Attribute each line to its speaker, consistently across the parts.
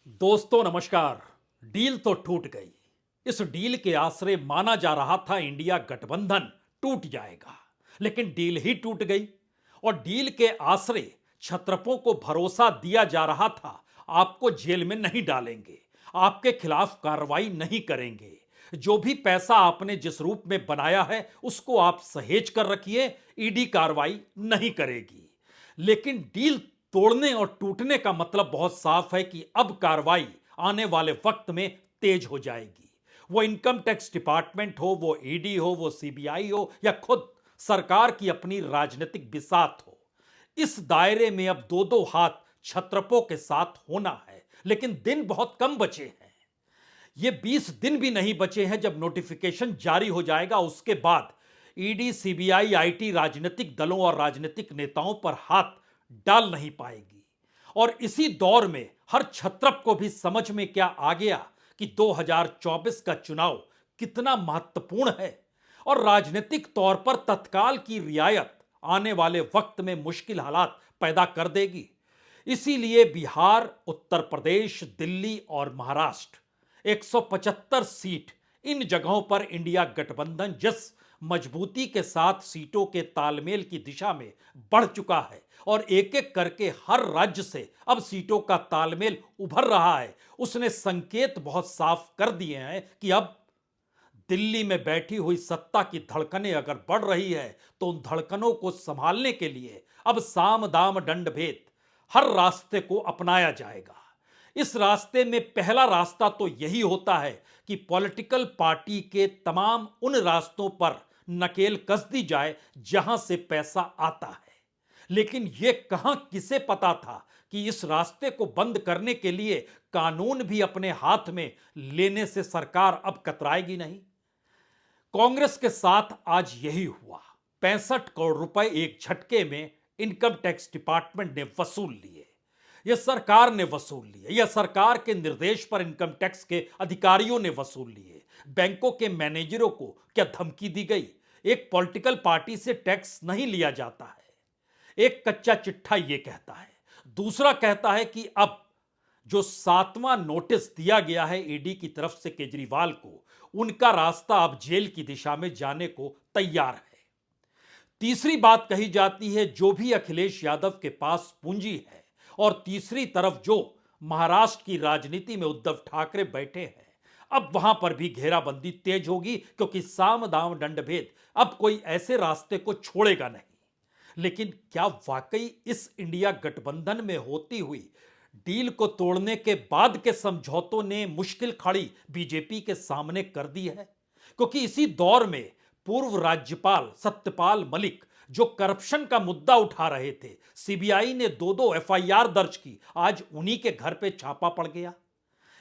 Speaker 1: दोस्तों नमस्कार। डील तो टूट गई। इस डील के आसरे माना जा रहा था इंडिया गठबंधन टूट जाएगा, लेकिन डील ही टूट गई। और डील के आसरे छत्रपों को भरोसा दिया जा रहा था, आपको जेल में नहीं डालेंगे, आपके खिलाफ कार्रवाई नहीं करेंगे, जो भी पैसा आपने जिस रूप में बनाया है उसको आप सहेज कर रखिए, ईडी कार्रवाई नहीं करेगी। लेकिन डील तोड़ने और टूटने का मतलब बहुत साफ है कि अब कार्रवाई आने वाले वक्त में तेज हो जाएगी। वो इनकम टैक्स डिपार्टमेंट हो, वो ईडी हो, वो सीबीआई हो, या खुद सरकार की अपनी राजनीतिक बिसात हो। इस दायरे में अब दो दो हाथ छत्रपों के साथ होना है, लेकिन दिन बहुत कम बचे हैं। ये 20 दिन भी नहीं बचे हैं जब नोटिफिकेशन जारी हो जाएगा। उसके बाद ईडी, सीबीआई, आईटी राजनीतिक दलों और राजनीतिक नेताओं पर हाथ डाल नहीं पाएगी। और इसी दौर में हर छत्रप को भी समझ में क्या आ गया कि 2024 का चुनाव कितना महत्वपूर्ण है और राजनीतिक तौर पर तत्काल की रियायत आने वाले वक्त में मुश्किल हालात पैदा कर देगी। इसीलिए बिहार, उत्तर प्रदेश, दिल्ली और महाराष्ट्र 175 सीट, इन जगहों पर इंडिया गठबंधन जिस मजबूती के साथ सीटों के तालमेल की दिशा में बढ़ चुका है और एक एक करके हर राज्य से अब सीटों का तालमेल उभर रहा है, उसने संकेत बहुत साफ कर दिए हैं कि अब दिल्ली में बैठी हुई सत्ता की धड़कनें अगर बढ़ रही है तो उन धड़कनों को संभालने के लिए अब साम दाम दंड भेद हर रास्ते को अपनाया जाएगा। इस रास्ते में पहला रास्ता तो यही होता है कि पॉलिटिकल पार्टी के तमाम उन रास्तों पर नकेल कस दी जाए जहां से पैसा आता है। लेकिन यह कहां किसे पता था कि इस रास्ते को बंद करने के लिए कानून भी अपने हाथ में लेने से सरकार अब कतराएगी नहीं। कांग्रेस के साथ आज यही हुआ। 65 करोड़ रुपए एक झटके में इनकम टैक्स डिपार्टमेंट ने वसूल लिए। यह सरकार ने वसूल लिए, यह सरकार के निर्देश पर इनकम टैक्स के अधिकारियों ने वसूल लिए। बैंकों के मैनेजरों को क्या धमकी दी गई? एक पॉलिटिकल पार्टी से टैक्स नहीं लिया जाता है। एक कच्चा चिट्ठा यह कहता है, दूसरा कहता है कि अब जो 7वां नोटिस दिया गया है ईडी की तरफ से केजरीवाल को, उनका रास्ता अब जेल की दिशा में जाने को तैयार है। तीसरी बात कही जाती है, जो भी अखिलेश यादव के पास पूंजी है, और तीसरी तरफ जो महाराष्ट्र की राजनीति में उद्धव ठाकरे बैठे हैं, अब वहां पर भी घेराबंदी तेज होगी, क्योंकि साम दाम दंड भेद अब कोई ऐसे रास्ते को छोड़ेगा नहीं। लेकिन क्या वाकई इस इंडिया गठबंधन में होती हुई डील को तोड़ने के बाद के समझौतों ने मुश्किल खड़ी बीजेपी के सामने कर दी है? क्योंकि इसी दौर में पूर्व राज्यपाल सत्यपाल मलिक जो करप्शन का मुद्दा उठा रहे थे, सीबीआई ने दो दो एफआईआर दर्ज की, आज उन्हीं के घर पे छापा पड़ गया।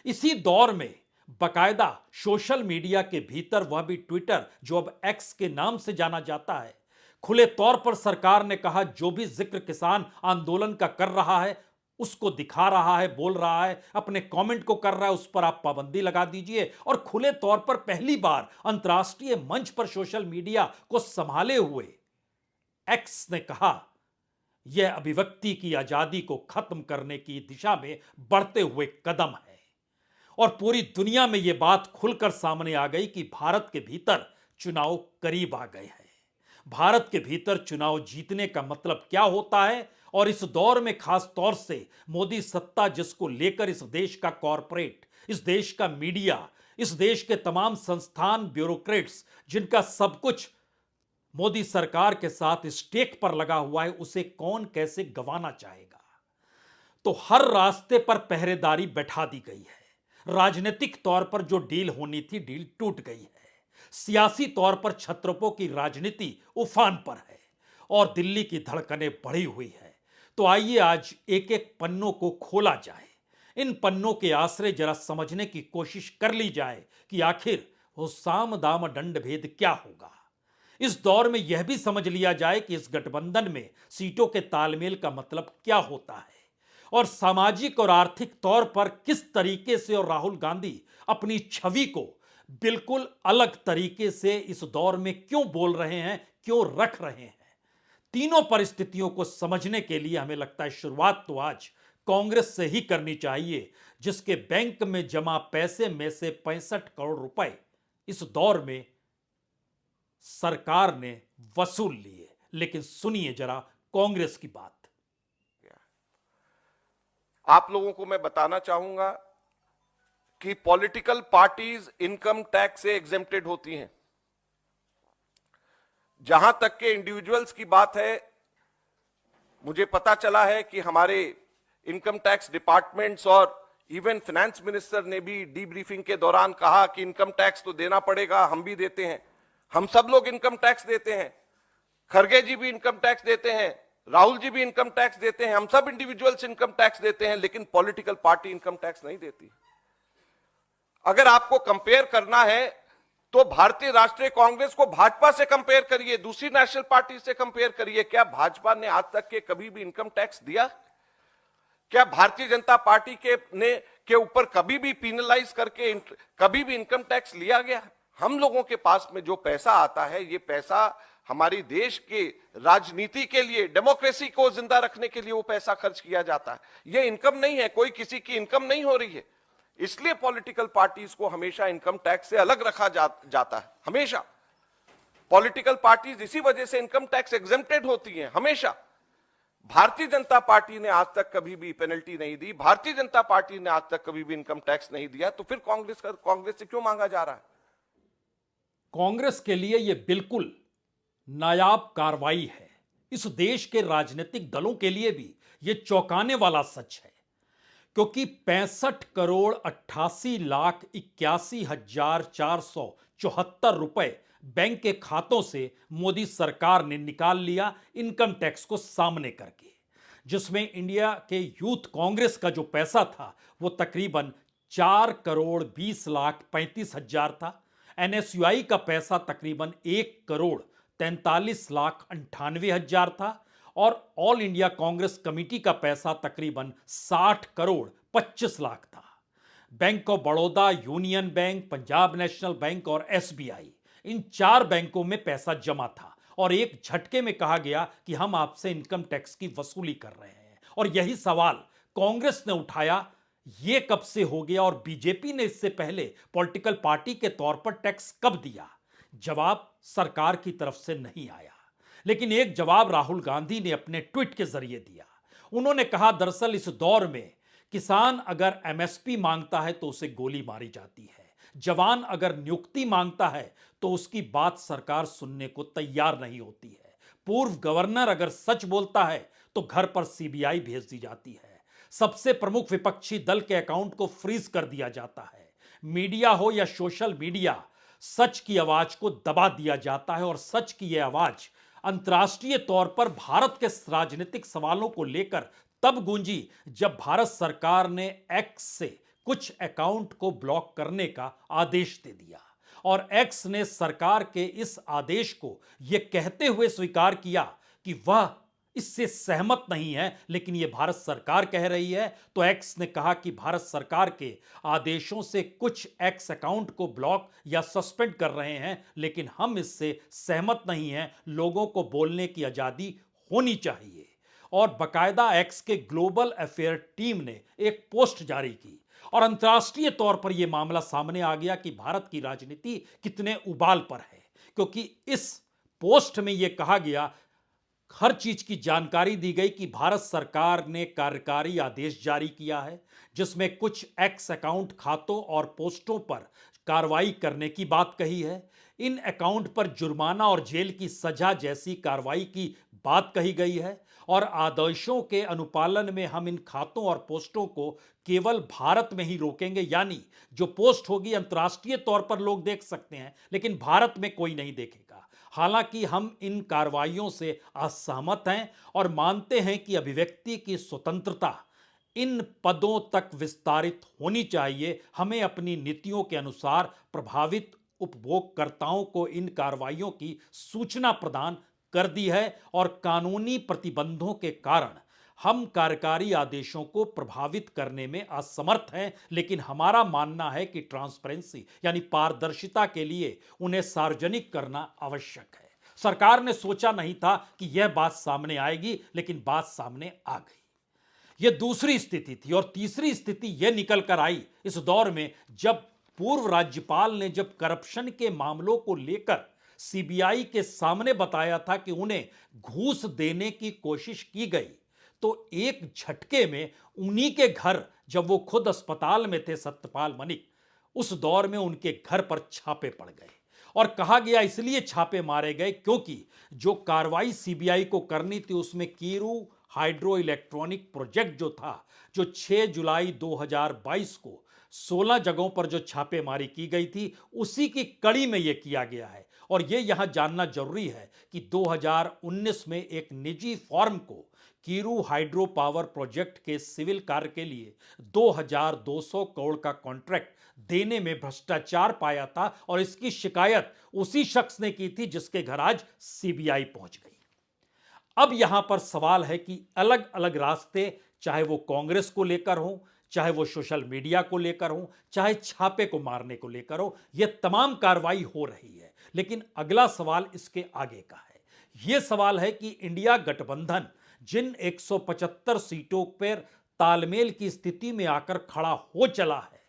Speaker 1: इसी दौर में बकायदा सोशल मीडिया के भीतर, वह भी ट्विटर जो अब एक्स के नाम से जाना जाता है, खुले तौर पर सरकार ने कहा जो भी जिक्र किसान आंदोलन का कर रहा है, उसको दिखा रहा है, बोल रहा है, अपने कमेंट को कर रहा है, उस पर आप पाबंदी लगा दीजिए। और खुले तौर पर पहली बार अंतर्राष्ट्रीय मंच पर सोशल मीडिया को संभाले हुए एक्स ने कहा यह अभिव्यक्ति की आजादी को खत्म करने की दिशा में बढ़ते हुए कदम है। और पूरी दुनिया में यह बात खुलकर सामने आ गई कि भारत के भीतर चुनाव करीब आ गए हैं। भारत के भीतर चुनाव जीतने का मतलब क्या होता है, और इस दौर में खास तौर से मोदी सत्ता जिसको लेकर इस देश का कॉरपोरेट, इस देश का मीडिया, इस देश के तमाम संस्थान, ब्यूरोक्रेट्स, जिनका सब कुछ मोदी सरकार के साथ स्टेक पर लगा हुआ है, उसे कौन कैसे गंवाना चाहेगा? तो हर रास्ते पर पहरेदारी बैठा दी गई है। राजनीतिक तौर पर जो डील होनी थी, डील टूट गई है। सियासी तौर पर छत्रपों की राजनीति उफान पर है और दिल्ली की धड़कनें बढ़ी हुई है। तो आइए आज एक एक पन्नों को खोला जाए। इन पन्नों के आसरे जरा समझने की कोशिश कर ली जाए कि आखिर वो साम दाम दंड भेद क्या होगा। इस दौर में यह भी समझ लिया जाए कि इस गठबंधन में सीटों के तालमेल का मतलब क्या होता है, और सामाजिक और आर्थिक तौर पर किस तरीके से और राहुल गांधी अपनी छवि को बिल्कुल अलग तरीके से इस दौर में क्यों बोल रहे हैं, क्यों रख रहे हैं। तीनों परिस्थितियों को समझने के लिए हमें लगता है शुरुआत तो आज कांग्रेस से ही करनी चाहिए, जिसके बैंक में जमा पैसे में से 65 करोड़ रुपए इस दौर में सरकार ने वसूल लिए। लेकिन सुनिए जरा कांग्रेस की बात।
Speaker 2: आप लोगों को मैं बताना चाहूंगा कि पॉलिटिकल पार्टीज इनकम टैक्स से एग्जेम्प्टेड होती हैं। जहां तक के इंडिविजुअल्स की बात है, मुझे पता चला है कि हमारे इनकम टैक्स डिपार्टमेंट्स और इवन फाइनेंस मिनिस्टर ने भी डीब्रीफिंग के दौरान कहा कि इनकम टैक्स तो देना पड़ेगा, हम भी देते हैं, हम सब लोग इनकम टैक्स देते हैं, खरगे जी भी इनकम टैक्स देते हैं, राहुल जी भी इनकम टैक्स देते हैं, हम सब इंडिविजुअल्स इनकम टैक्स देते हैं, लेकिन पॉलिटिकल पार्टी इनकम टैक्स नहीं देती। अगर आपको कंपेयर करना है तो भारतीय राष्ट्रीय कांग्रेस को भाजपा से कंपेयर करिए, दूसरी नेशनल पार्टी से कंपेयर करिए। क्या भाजपा ने आज तक के कभी भी इनकम टैक्स दिया? क्या भारतीय जनता पार्टी के ऊपर कभी भी पीनलाइज करके कभी भी इनकम टैक्स लिया गया? हम लोगों के पास में जो पैसा आता है, ये पैसा हमारी देश के राजनीति के लिए, डेमोक्रेसी को जिंदा रखने के लिए वो पैसा खर्च किया जाता है। ये इनकम नहीं है, कोई किसी की इनकम नहीं हो रही है। इसलिए पॉलिटिकल पार्टीज को हमेशा इनकम टैक्स से अलग रखा जाता है। हमेशा पॉलिटिकल पार्टीज इसी वजह से इनकम टैक्स एग्जेम्प्टेड होती हैं, हमेशा। भारतीय जनता पार्टी ने आज तक कभी भी पेनल्टी नहीं दी, भारतीय जनता पार्टी ने आज तक कभी भी इनकम टैक्स नहीं दिया, तो फिर कांग्रेस से क्यों मांगा जा रहा है?
Speaker 1: कांग्रेस के लिए यह बिल्कुल नायाब कार्रवाई है। इस देश के राजनीतिक दलों के लिए भी यह चौंकाने वाला सच है, क्योंकि 65 करोड़ 88,81,474 रुपए बैंक के खातों से मोदी सरकार ने निकाल लिया इनकम टैक्स को सामने करके, जिसमें इंडिया के यूथ कांग्रेस का जो पैसा था वो तकरीबन 4 करोड़ 20 लाख 35 हजार था। एनएसयूआई का पैसा तकरीबन 1 करोड़ 43 लाख 98 हजार था और ऑल इंडिया कांग्रेस कमेटी का पैसा तकरीबन 60 करोड़ 25 लाख था। Bank of Baroda, union bank, Punjab national bank और एसबीआई, इन 4 बैंकों में पैसा जमा था और एक झटके में कहा गया कि हम आपसे इनकम टैक्स की वसूली कर रहे हैं। और यही सवाल कांग्रेस ने उठाया, यह कब से हो गया और बीजेपी ने इससे पहले पॉलिटिकल पार्टी के तौर पर टैक्स कब दिया? जवाब सरकार की तरफ से नहीं आया, लेकिन एक जवाब राहुल गांधी ने अपने ट्वीट के जरिए दिया। उन्होंने कहा, दरअसल इस दौर में किसान अगर एमएसपी मांगता है तो उसे गोली मारी जाती है, जवान अगर नियुक्ति मांगता है तो उसकी बात सरकार सुनने को तैयार नहीं होती है, पूर्व गवर्नर अगर सच बोलता है तो घर पर सीबीआई भेज दी जाती है, सबसे प्रमुख विपक्षी दल के अकाउंट को फ्रीज कर दिया जाता है, मीडिया हो या सोशल मीडिया, सच की आवाज को दबा दिया जाता है और सच की यह आवाज अंतर्राष्ट्रीय तौर पर भारत के राजनीतिक सवालों को लेकर तब गूंजी जब भारत सरकार ने एक्स से कुछ अकाउंट को ब्लॉक करने का आदेश दे दिया और एक्स ने सरकार के इस आदेश को यह कहते हुए स्वीकार किया कि वह इससे सहमत नहीं है, लेकिन यह भारत सरकार कह रही है। तो एक्स ने कहा कि भारत सरकार के आदेशों से कुछ एक्स अकाउंट को ब्लॉक या सस्पेंड कर रहे हैं, लेकिन हम इससे सहमत नहीं हैं, लोगों को बोलने की आजादी होनी चाहिए। और बकायदा एक्स के ग्लोबल अफेयर टीम ने एक पोस्ट जारी की और अंतर्राष्ट्रीय तौर पर यह मामला सामने आ गया कि भारत की राजनीति कितने उबाल पर है, क्योंकि इस पोस्ट में यह कहा गया, हर चीज की जानकारी दी गई कि भारत सरकार ने कार्यकारी आदेश जारी किया है जिसमें कुछ एक्स अकाउंट खातों और पोस्टों पर कार्रवाई करने की बात कही है। इन अकाउंट पर जुर्माना और जेल की सजा जैसी कार्रवाई की बात कही गई है और आदेशों के अनुपालन में हम इन खातों और पोस्टों को केवल भारत में ही रोकेंगे, यानी जो पोस्ट होगी अंतर्राष्ट्रीय तौर पर लोग देख सकते हैं लेकिन भारत में कोई नहीं देखेगा। हालांकि हम इन कार्रवाइयों से असहमत हैं और मानते हैं कि अभिव्यक्ति की स्वतंत्रता इन पदों तक विस्तारित होनी चाहिए। हमें अपनी नीतियों के अनुसार प्रभावित उपभोगकर्ताओं को इन कार्रवाइयों की सूचना प्रदान कर दी है और कानूनी प्रतिबंधों के कारण हम कार्यकारी आदेशों को प्रभावित करने में असमर्थ हैं, लेकिन हमारा मानना है कि ट्रांसपेरेंसी यानी पारदर्शिता के लिए उन्हें सार्वजनिक करना आवश्यक है। सरकार ने सोचा नहीं था कि यह बात सामने आएगी, लेकिन बात सामने आ गई। यह दूसरी स्थिति थी। और तीसरी स्थिति यह निकल कर आई इस दौर में जब पूर्व राज्यपाल ने जब करप्शन के मामलों को लेकर सीबीआई के सामने बताया था कि उन्हें घूस देने की कोशिश की गई, तो एक झटके में उन्हीं के घर, जब वो खुद अस्पताल में थे सत्यपाल मलिक, उस दौर में उनके घर पर छापे पड़ गए। और कहा गया इसलिए छापे मारे गए क्योंकि जो कार्रवाई सीबीआई को करनी थी उसमें कीरू हाइड्रो इलेक्ट्रॉनिक प्रोजेक्ट जो था, जो 6 जुलाई 2022 को 16 जगहों पर जो छापेमारी की गई थी, उसी की कड़ी में यह किया गया है। और यह यहां जानना जरूरी है कि 2019 में एक निजी फर्म को कीरू हाइड्रो पावर प्रोजेक्ट के सिविल कार्य के लिए 2200 करोड़ का कॉन्ट्रैक्ट देने में भ्रष्टाचार पाया था। और इसकी शिकायत उसी शख्स ने की थी जिसके घर आज सीबीआई पहुंच गई। अब यहां पर सवाल है कि अलग अलग रास्ते, चाहे वो कांग्रेस को लेकर हो, चाहे वो सोशल मीडिया को लेकर हो, चाहे छापे को मारने को लेकर हो, यह तमाम कार्रवाई हो रही है। लेकिन अगला सवाल इसके आगे का है। यह सवाल है कि इंडिया गठबंधन जिन 175 सीटों पर तालमेल की स्थिति में आकर खड़ा हो चला है,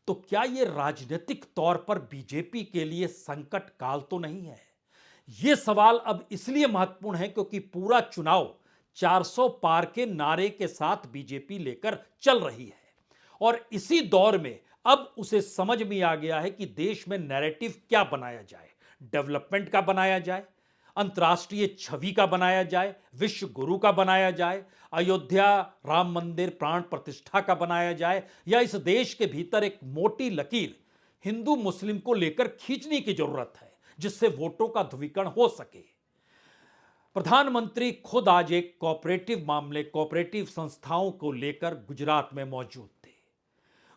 Speaker 1: तो क्या यह राजनीतिक तौर पर बीजेपी के लिए संकट काल तो नहीं है? यह सवाल अब इसलिए महत्वपूर्ण है क्योंकि पूरा चुनाव 400 पार के नारे के साथ बीजेपी लेकर चल रही है। और इसी दौर में अब उसे समझ में आ गया है कि देश में नैरेटिव क्या बनाया जाए। डेवलपमेंट का बनाया जाए, अंतर्राष्ट्रीय छवि का बनाया जाए, विश्व गुरु का बनाया जाए, अयोध्या राम मंदिर प्राण प्रतिष्ठा का बनाया जाए, या इस देश के भीतर एक मोटी लकीर हिंदू मुस्लिम को लेकर खींचने की जरूरत है जिससे वोटों का ध्रुवीकरण हो सके। प्रधानमंत्री खुद आज एक कोऑपरेटिव संस्थाओं को लेकर गुजरात में मौजूद थे।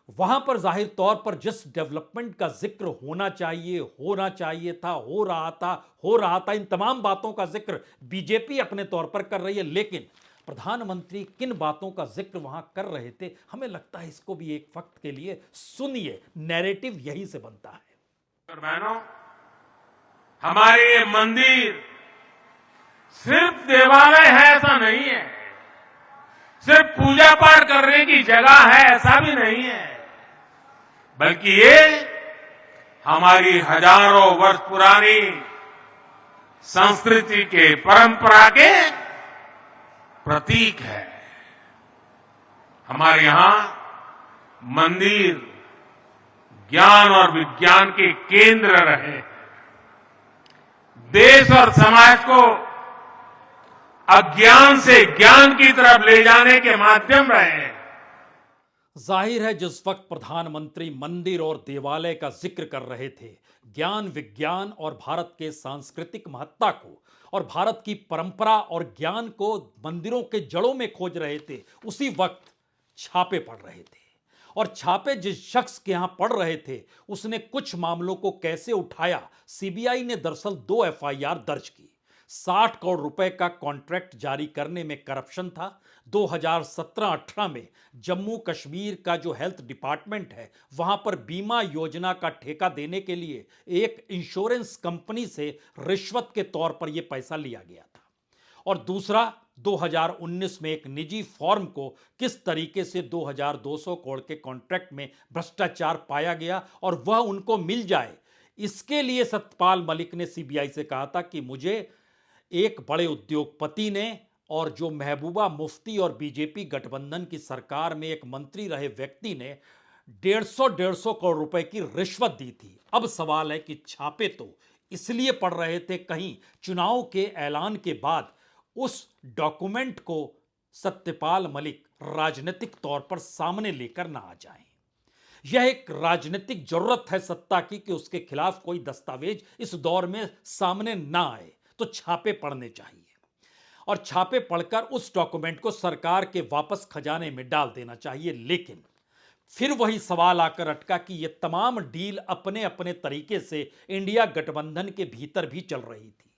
Speaker 1: वहां पर जाहिर तौर पर जिस डेवलपमेंट का जिक्र होना चाहिए था, हो रहा था, इन तमाम बातों का जिक्र बीजेपी अपने तौर पर कर रही है। लेकिन प्रधानमंत्री किन बातों का जिक्र वहां कर रहे थे, हमें लगता है इसको भी एक वक्त के लिए सुनिए। नैरेटिव यहीं से बनता है।
Speaker 3: और बहनों, हमारे ये मंदिर सिर्फ देवालय है ऐसा नहीं है, सिर्फ पूजा पाठ करने की जगह है ऐसा भी नहीं है, बल्कि ये हमारी हजारों वर्ष पुरानी संस्कृति के, परंपरा के प्रतीक है। हमारे यहां मंदिर ज्ञान और विज्ञान के केंद्र रहे, देश और समाज को अज्ञान से ज्ञान की तरफ ले जाने के माध्यम रहे हैं।
Speaker 1: जाहिर है जिस वक्त प्रधानमंत्री मंदिर और देवालय का जिक्र कर रहे थे, ज्ञान विज्ञान और भारत के सांस्कृतिक महत्ता को और भारत की परंपरा और ज्ञान को मंदिरों के जड़ों में खोज रहे थे, उसी वक्त छापे पड़ रहे थे। और छापे जिस शख्स के यहां पड़ रहे थे उसने कुछ मामलों को कैसे उठाया। सीबीआई ने दरअसल 2 एफआईआर दर्ज की। 60 करोड़ रुपए का कॉन्ट्रैक्ट जारी करने में करप्शन था। 2017-18 में जम्मू कश्मीर का जो हेल्थ डिपार्टमेंट है वहां पर बीमा योजना का ठेका देने के लिए एक इंश्योरेंस कंपनी से रिश्वत के तौर पर यह पैसा लिया गया था। और दूसरा, 2019 में एक निजी फर्म को किस तरीके से 2200 करोड़ के कॉन्ट्रैक्ट में भ्रष्टाचार पाया गया और वह उनको मिल जाए, इसके लिए सत्यपाल मलिक ने सीबीआई से कहा था कि मुझे एक बड़े उद्योगपति ने और जो महबूबा मुफ्ती और बीजेपी गठबंधन की सरकार में एक मंत्री रहे व्यक्ति ने 150 करोड़ रुपए की रिश्वत दी थी। अब सवाल है कि छापे तो इसलिए पड़ रहे थे कहीं चुनाव के ऐलान के बाद उस डॉक्यूमेंट को सत्यपाल मलिक राजनीतिक तौर पर सामने लेकर ना आ जाएं। यह एक राजनीतिक जरूरत है सत्ता की कि उसके खिलाफ कोई दस्तावेज इस दौर में सामने ना आए, तो छापे पड़ने चाहिए और छापे पढ़कर उस डॉक्यूमेंट को सरकार के वापस खजाने में डाल देना चाहिए। लेकिन फिर वही सवाल आकर अटका कि यह तमाम डील अपने अपने तरीके से इंडिया गठबंधन के भीतर भी चल रही थी।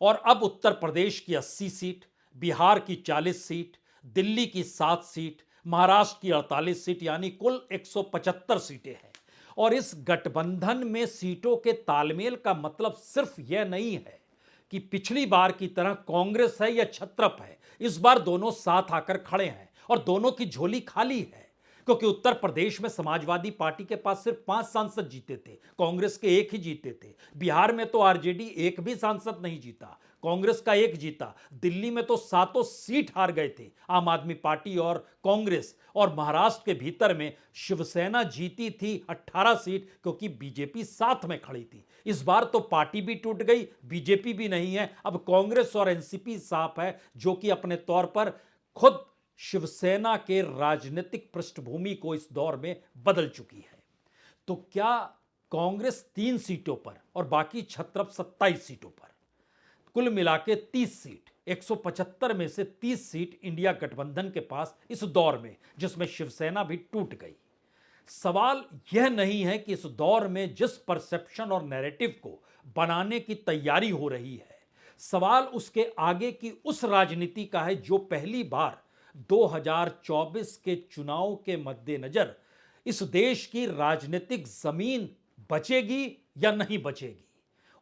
Speaker 1: और अब उत्तर प्रदेश की 80 सीट, बिहार की 40 सीट, दिल्ली की 7 सीट, महाराष्ट्र की 48 सीट, यानी कुल 175 सीटें हैं। और इस गठबंधन में सीटों के तालमेल का मतलब सिर्फ यह नहीं है कि पिछली बार की तरह कांग्रेस है या छत्रप है। इस बार दोनों साथ आकर खड़े हैं और दोनों की झोली खाली है, क्योंकि उत्तर प्रदेश में समाजवादी पार्टी के पास सिर्फ 5 सांसद जीते थे, कांग्रेस के 1 ही जीते थे। बिहार में तो आरजेडी 1 भी सांसद नहीं जीता, कांग्रेस का 1 जीता। दिल्ली में तो 7 सीट हार गए थे आम आदमी पार्टी और कांग्रेस। और महाराष्ट्र के भीतर में शिवसेना जीती थी 18 सीट, क्योंकि बीजेपी साथ में खड़ी थी। इस बार तो पार्टी भी टूट गई, बीजेपी भी नहीं है, अब कांग्रेस और एनसीपी साफ है, जो कि अपने तौर पर खुद शिवसेना के राजनीतिक पृष्ठभूमि को इस दौर में बदल चुकी है। तो क्या कांग्रेस 3 सीटों पर और बाकी 27 सीटों पर, कुल मिला के 30 सीट, 175 में से 30 सीट इंडिया गठबंधन के पास इस दौर में, जिसमें शिवसेना भी टूट गई। सवाल यह नहीं है कि इस दौर में जिस परसेप्शन और नैरेटिव को बनाने की तैयारी हो रही है, सवाल उसके आगे की उस राजनीति का है जो पहली बार 2024 के चुनाव के मद्देनजर इस देश की राजनीतिक जमीन बचेगी या नहीं बचेगी।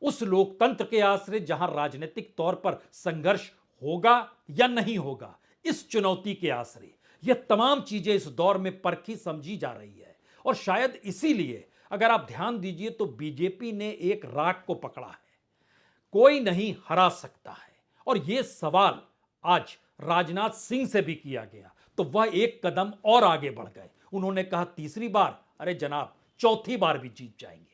Speaker 1: उस लोकतंत्र के आश्रय जहां राजनीतिक तौर पर संघर्ष होगा या नहीं होगा, इस चुनौती के आश्रय यह तमाम चीजें इस दौर में परखी समझी जा रही है। और शायद इसीलिए अगर आप ध्यान दीजिए तो बीजेपी ने एक राग को पकड़ा है, कोई नहीं हरा सकता है। और यह सवाल आज राजनाथ सिंह से भी किया गया तो वह एक कदम और आगे बढ़ गए। उन्होंने कहा तीसरी बार, अरे जनाब चौथी बार भी जीत जाएंगे।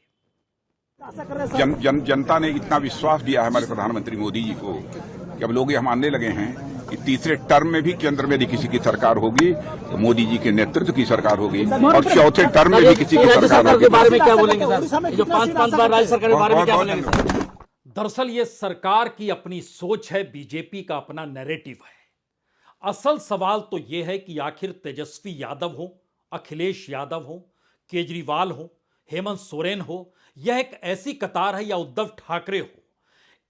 Speaker 4: जनता ने इतना विश्वास दिया है हमारे प्रधानमंत्री मोदी जी को कि अब लोग यह मानने लगे हैं कि तीसरे टर्म में भी केंद्र में भी किसी की सरकार होगी तो मोदी जी के नेतृत्व की सरकार होगी, और चौथे टर्म में भी किसी की सरकार होगी।
Speaker 5: बारे में क्या बोलेंगे सर? जो 5 बार राज्य सरकार के बारे में क्या बोलेंगे?
Speaker 1: दरअसल ये सरकार की अपनी सोच है, बीजेपी का अपना नैरेटिव है। असल सवाल तो यह है कि आखिर तेजस्वी यादव हो, अखिलेश यादव हो, केजरीवाल हो, हेमंत सोरेन हो, यह एक ऐसी कतार है या उद्धव ठाकरे हो,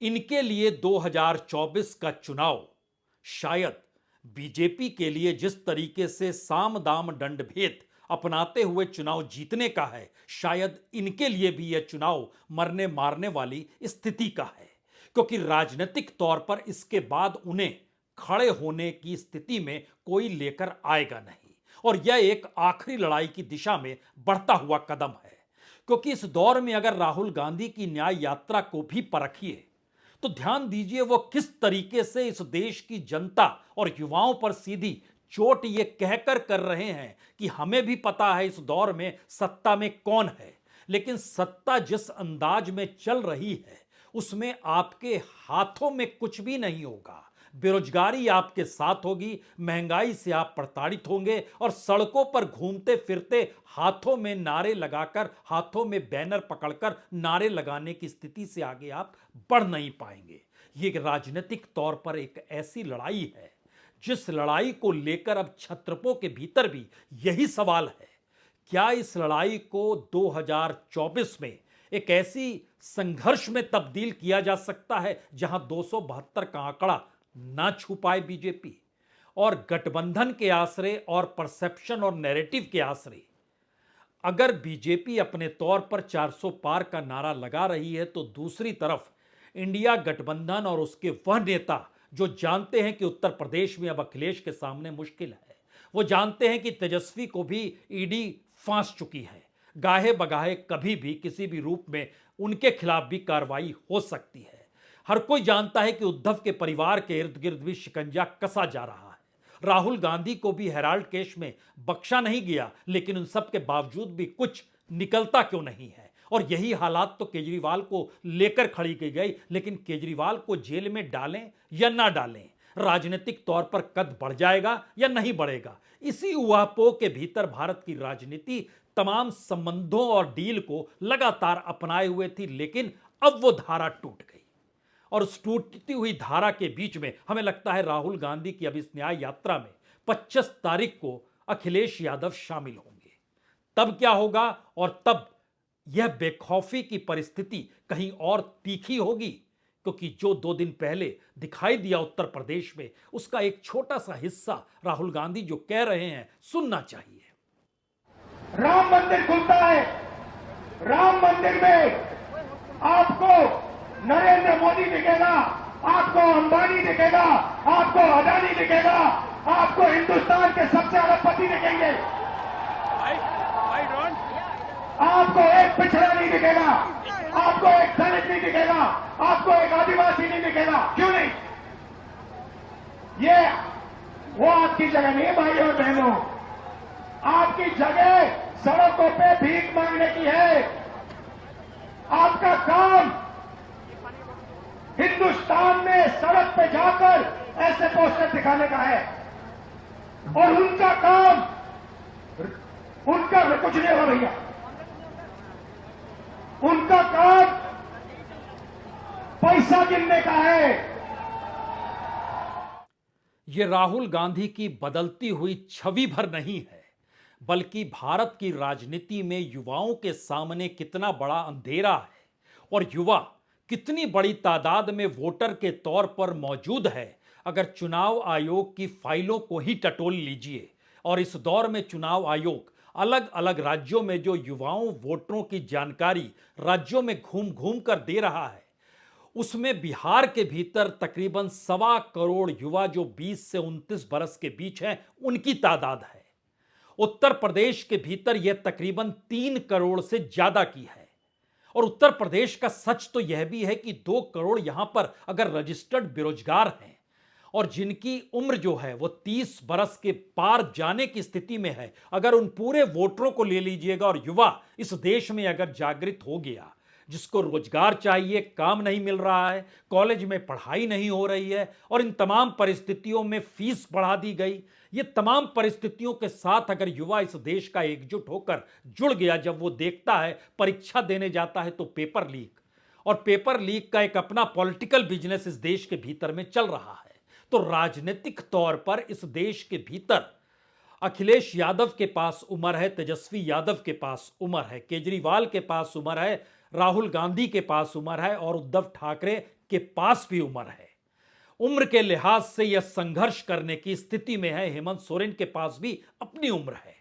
Speaker 1: इनके लिए 2024 का चुनाव शायद बीजेपी के लिए जिस तरीके से साम दाम दंड भेद अपनाते हुए चुनाव जीतने का है, शायद इनके लिए भी यह चुनाव मरने मारने वाली स्थिति का है। क्योंकि राजनीतिक तौर पर इसके बाद उन्हें खड़े होने की स्थिति में कोई लेकर आएगा नहीं, और यह एक आखिरी लड़ाई की दिशा में बढ़ता हुआ कदम है। क्योंकि इस दौर में अगर राहुल गांधी की न्याय यात्रा को भी परखिए तो ध्यान दीजिए वो किस तरीके से इस देश की जनता और युवाओं पर सीधी चोट ये कहकर कर रहे हैं कि हमें भी पता है इस दौर में सत्ता में कौन है, लेकिन सत्ता जिस अंदाज में चल रही है उसमें आपके हाथों में कुछ भी नहीं होगा। बेरोजगारी आपके साथ होगी, महंगाई से आप प्रताड़ित होंगे, और सड़कों पर घूमते फिरते हाथों में नारे लगाकर, हाथों में बैनर पकड़कर नारे लगाने की स्थिति से आगे आप बढ़ नहीं पाएंगे। ये राजनीतिक तौर पर एक ऐसी लड़ाई है जिस लड़ाई को लेकर अब छत्रपों के भीतर भी यही सवाल है, क्या इस लड़ाई को 2024 में एक ऐसी संघर्ष में तब्दील किया जा सकता है जहां 272 का आंकड़ा ना छू पाए बीजेपी, और गठबंधन के आश्रय और परसेप्शन और नैरेटिव के आश्रय अगर बीजेपी अपने तौर पर 400 पार का नारा लगा रही है, तो दूसरी तरफ इंडिया गठबंधन और उसके वह नेता जो जानते हैं कि उत्तर प्रदेश में अब अखिलेश के सामने मुश्किल है, वो जानते हैं कि तेजस्वी को भी ईडी फांस चुकी है, गाहे बगाहे कभी भी किसी भी रूप में उनके खिलाफ भी कार्रवाई हो सकती है। हर कोई जानता है कि उद्धव के परिवार के इर्द गिर्द भी शिकंजा कसा जा रहा है। राहुल गांधी को भी हेराल्ड केस में बख्शा नहीं गया, लेकिन उन सब के बावजूद भी कुछ निकलता क्यों नहीं है। और यही हालात तो केजरीवाल को लेकर खड़ी की गई, लेकिन केजरीवाल को जेल में डालें या ना डालें, राजनीतिक तौर पर कद बढ़ जाएगा या नहीं बढ़ेगा। इसी उहापोह के भीतर भारत की राजनीति तमाम संबंधों और डील को लगातार अपनाए हुए थी, लेकिन अब वो धारा टूट गई। और उस टूटती हुई धारा के बीच में हमें लगता है राहुल गांधी की अब इस न्याय यात्रा में 25 तारीख को अखिलेश यादव शामिल होंगे। तब क्या होगा, और तब यह बेखौफी की परिस्थिति कहीं और तीखी होगी, क्योंकि जो 2 दिन पहले दिखाई दिया उत्तर प्रदेश में, उसका एक छोटा सा हिस्सा राहुल गांधी जो कह रहे हैं सुनना चाहिए।
Speaker 6: राम मंदिर खुलता है, राम मंदिर में आपको नरेंद्र मोदी दिखेगा, आपको अंबानी दिखेगा, आपको अदानी दिखेगा, आपको हिंदुस्तान के सबसे अरबपति दिखेंगे। आपको एक पिछड़ा नहीं दिखेगा, आपको एक दलित नहीं दिखेगा, आपको एक आदिवासी नहीं दिखेगा। क्यों नहीं? ये वो आपकी जगह नहीं है भाइयों और बहनों। आपकी जगह सड़कों पे भीख मांगने की है। आपका काम हिंदुस्तान में सड़क पे जाकर ऐसे पोस्टर दिखाने का है, और उनका काम, उनका कुछ नहीं होगा भैया, उनका काम पैसा गिनने का है।
Speaker 1: ये राहुल गांधी की बदलती हुई छवि भर नहीं है, बल्कि भारत की राजनीति में युवाओं के सामने कितना बड़ा अंधेरा है और युवा कितनी बड़ी तादाद में वोटर के तौर पर मौजूद है। अगर चुनाव आयोग की फाइलों को ही टटोल लीजिए, और इस दौर में चुनाव आयोग अलग अलग राज्यों में जो युवाओं वोटरों की जानकारी राज्यों में घूम घूम कर दे रहा है, उसमें बिहार के भीतर तकरीबन 1.25 करोड़ युवा जो 20 से 29 बरस के बीच हैं, उनकी तादाद है। उत्तर प्रदेश के भीतर यह तकरीबन 3 करोड़ से ज्यादा की है। और उत्तर प्रदेश का सच तो यह भी है कि 2 करोड़ यहां पर अगर रजिस्टर्ड बेरोजगार हैं और जिनकी उम्र जो है वो 30 बरस के पार जाने की स्थिति में है, अगर उन पूरे वोटरों को ले लीजिएगा और युवा इस देश में अगर जागृत हो गया, जिसको रोजगार चाहिए, काम नहीं मिल रहा है, कॉलेज में पढ़ाई नहीं हो रही है, और इन तमाम परिस्थितियों में फीस बढ़ा दी गई, ये तमाम परिस्थितियों के साथ अगर युवा इस देश का एकजुट होकर जुड़ गया, जब वो देखता है, परीक्षा देने जाता है तो पेपर लीक, और पेपर लीक का एक अपना पॉलिटिकल बिजनेस इस देश के भीतर में चल रहा है, तो राजनीतिक तौर पर इस देश के भीतर अखिलेश यादव के पास उम्र है, तेजस्वी यादव के पास उम्र है, केजरीवाल के पास उम्र है, राहुल गांधी के पास उम्र है, और उद्धव ठाकरे के पास भी उम्र है। उम्र के लिहाज से यह संघर्ष करने की स्थिति में है। हेमंत सोरेन के पास भी अपनी उम्र है।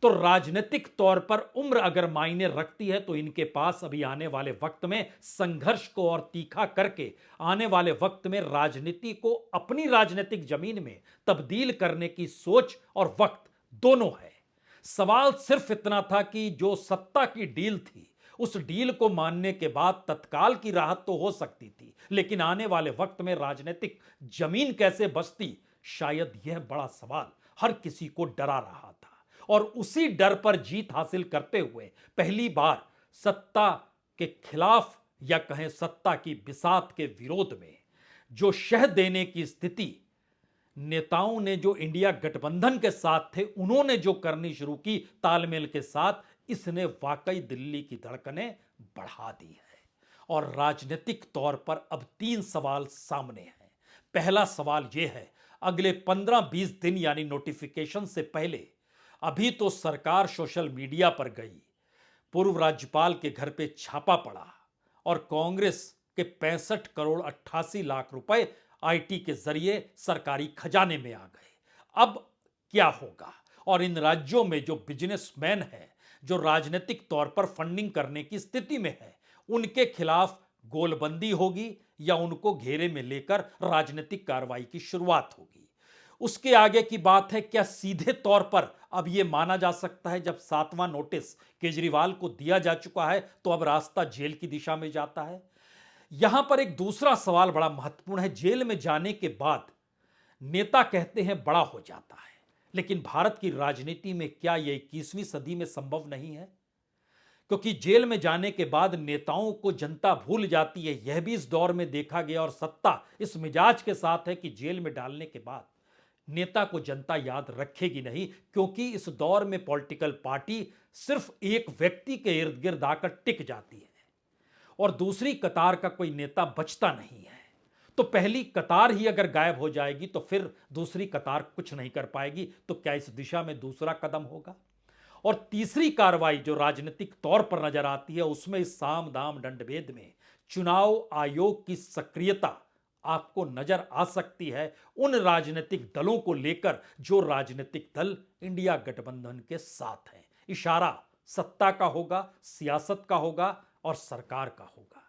Speaker 1: तो राजनीतिक तौर पर उम्र अगर मायने रखती है, तो इनके पास अभी आने वाले वक्त में संघर्ष को और तीखा करके आने वाले वक्त में राजनीति को अपनी राजनीतिक जमीन में तब्दील करने की सोच और वक्त दोनों है। सवाल सिर्फ इतना था कि जो सत्ता की डील थी, उस डील को मानने के बाद तत्काल की राहत तो हो सकती थी, लेकिन आने वाले वक्त में राजनीतिक जमीन कैसे बचती, शायद यह बड़ा सवाल हर किसी को डरा रहा था। और उसी डर पर जीत हासिल करते हुए पहली बार सत्ता के खिलाफ, या कहें सत्ता की बिसात के विरोध में जो शह देने की स्थिति नेताओं ने, जो इंडिया गठबंधन के साथ थे, उन्होंने जो करनी शुरू की तालमेल के साथ, इसने वाकई दिल्ली की धड़कनें बढ़ा दी है। और राजनीतिक तौर पर अब 3 सवाल सामने हैं। पहला सवाल यह है, अगले 15-20 दिन यानी नोटिफिकेशन से पहले अभी तो सरकार सोशल मीडिया पर गई, पूर्व राज्यपाल के घर पे छापा पड़ा, और कांग्रेस के 65 करोड़ 88 लाख रुपए आईटी के जरिए सरकारी खजाने में आ गए। अब क्या होगा? और इन राज्यों में जो बिजनेसमैन हैं, जो राजनीतिक तौर पर फंडिंग करने की स्थिति में है, उनके खिलाफ गोलबंदी होगी या उनको घेरे में लेकर राजनीतिक कार्रवाई की शुरुआत होगी? उसके आगे की बात है, क्या सीधे तौर पर अब यह माना जा सकता है, जब 7वां नोटिस केजरीवाल को दिया जा चुका है, तो अब रास्ता जेल की दिशा में जाता है? यहां पर एक दूसरा सवाल बड़ा महत्वपूर्ण है। जेल में जाने के बाद नेता कहते हैं बड़ा हो जाता है, लेकिन भारत की राजनीति में क्या यह 21वीं सदी में संभव नहीं है? क्योंकि जेल में जाने के बाद नेताओं को जनता भूल जाती है, यह भी इस दौर में देखा गया, और सत्ता इस मिजाज के साथ है कि जेल में डालने के बाद नेता को जनता याद रखेगी नहीं, क्योंकि इस दौर में पॉलिटिकल पार्टी सिर्फ एक व्यक्ति के इर्द गिर्द आकर टिक जाती है और दूसरी कतार का कोई नेता बचता नहीं है। तो पहली कतार ही अगर गायब हो जाएगी तो फिर दूसरी कतार कुछ नहीं कर पाएगी। तो क्या इस दिशा में दूसरा कदम होगा? और तीसरी कार्रवाई जो राजनीतिक तौर पर नजर आती है, उसमें इस साम दाम दंडभेद में चुनाव आयोग की सक्रियता आपको नजर आ सकती है उन राजनीतिक दलों को लेकर जो राजनीतिक दल इंडिया गठबंधन के साथ हैं। इशारा सत्ता का होगा, सियासत का होगा और सरकार का होगा।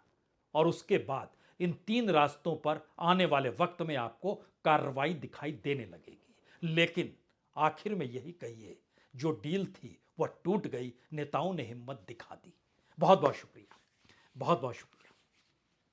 Speaker 1: और उसके बाद इन 3 रास्तों पर आने वाले वक्त में आपको कार्रवाई दिखाई देने लगेगी। लेकिन आखिर में यही कहिए, जो डील थी वह टूट गई, नेताओं ने हिम्मत दिखा दी। बहुत बहुत शुक्रिया, बहुत बहुत शुक्रिया।